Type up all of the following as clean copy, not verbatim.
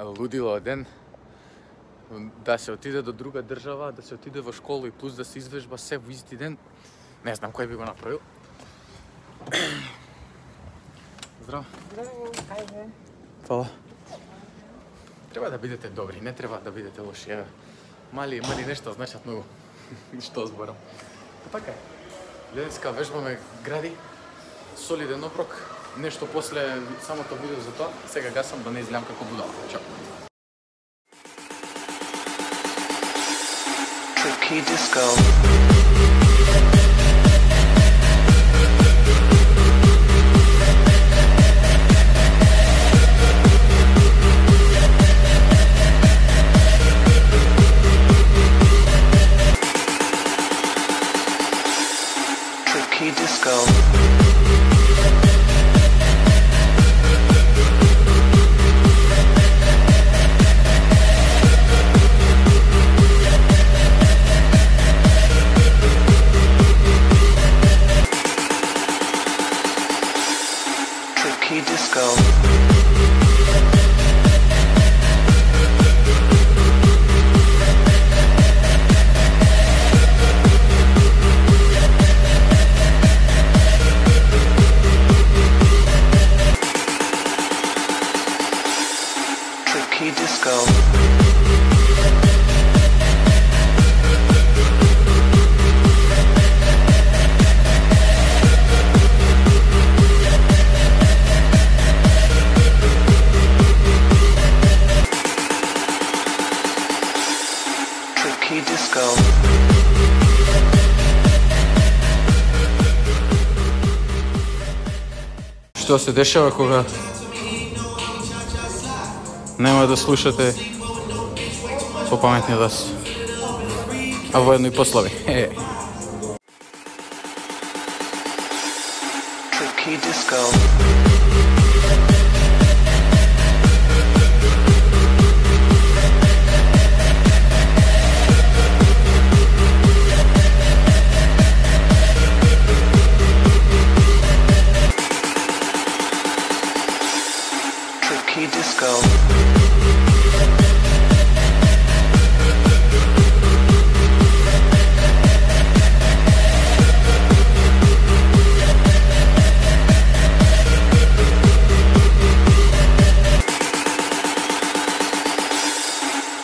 лудило ден. Да се отиде до друга држава, да се отиде во школа и плюс да се извежба се во исти ден. Не знам кој би го направил. Здраво. Здраво, ајде. Фала. Треба да бидете добри, не треба да бидете лоши. Мали нешто значат многу. Што зборам. Така е. Денеска вежбаме гради, солиден оброк, нешто после самото видео за тоа. Сега гасам да не изгледам како будала. Чао. Tricky Disco. Tricky Disco. Tricky Disco. Tricky Disco. Tricky Disco. Што се дешава кога нема да слушате попаметниот глас, а воедно и послаби. Tricky Disco. Tricky Disco.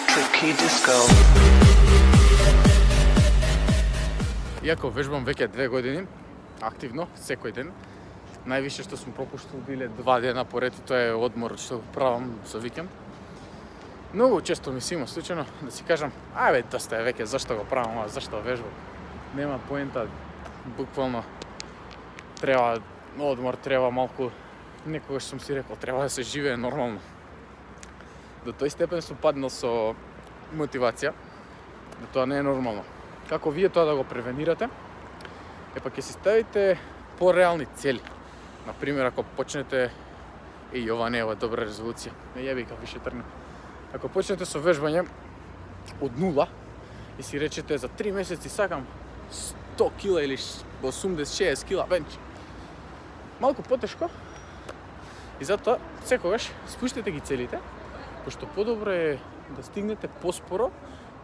Tricky Disco. Иако вежбам веќе 2 години, активно, секој ден, највише што сум пропуштил биле 2 дена поред, тоа е одмор што правам за викенд. Многу често ми се има случајно да си кажам, ајде доста е веќе, зашто го правам, а зашто вежбам? Нема поента, буквално треба одмор, треба малку, некогаш сум си рекол, треба да се живее нормално. До тој степен сум паднал со мотивација, да тоа не е нормално. Како вие тоа да го превенирате? Ќе си ставите пореални цели. Например, ако почнете, ова не е добра резолуција, не јебика више тргнем. Ако почнете со вежбање од нула и си речете за 3 месеци сакам 100 кила или 80-60 кила бенч, малку потешко и затоа секогаш спуштете ги целите, пошто подобро е да стигнете поспоро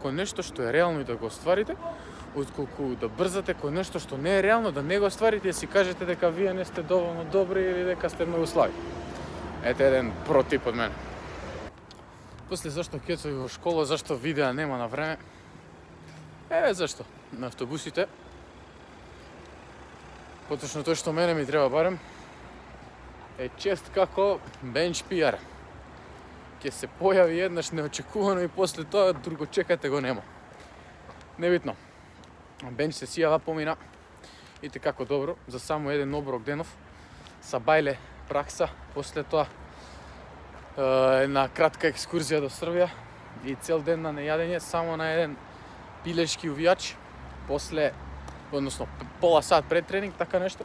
кон нешто што е реално и да го остварите, отколку да брзате кон нешто што не е реално, да не го остварите и си кажете дека вие не сте доволно добри или дека сте многу слаби. Ете еден протип од мене. После зашто кецови во школа, зашто видеа нема на време? Зашто? На автобусите, поточно тој што мене ми треба барем, е чест како бенч пиар. Ќе се појави еднаш неочекувано и после тоа друго чекате го нема. Небитно. Бенч сесијава помина и како добро за само еден оброк денов са бајле пракса, после тоа една кратка екскурзија до Србија и цел ден на нејадење само на еден пилешки увијач, после, односно пола сат пред тренинг, така нешто.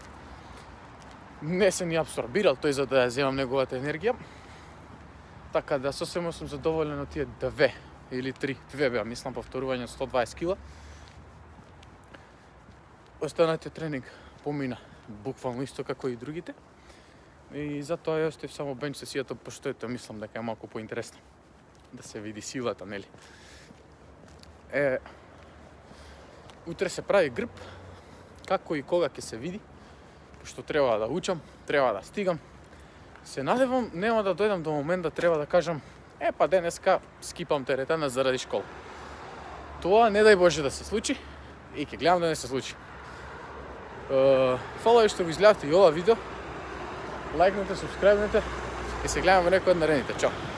Не се ни абсорбирал тој за да ја земам неговата енергија. Така да сосема сум задоволен од тие 2 или 3, 2 беа, мислам повторување 120 кила. Останатиот тренинг помина буквално исто како и другите. И затоа ја оставив само бенч сесијата, пошто ето мислам дека е малку поинтересно. да се види силата, нели? Утре се прави грб, како и кога ќе се види, пошто треба да учам, треба да стигам. Се надевам, нема да дојдам до момент да треба да кажам па денеска скипам теретана заради школа. Тоа не дај Боже да се случи и ќе гледам да не се случи. Фала ви што го изгледавте и ова видео. Лајкнете, субскрајбнете и се гледаме некој од наредните. Чао!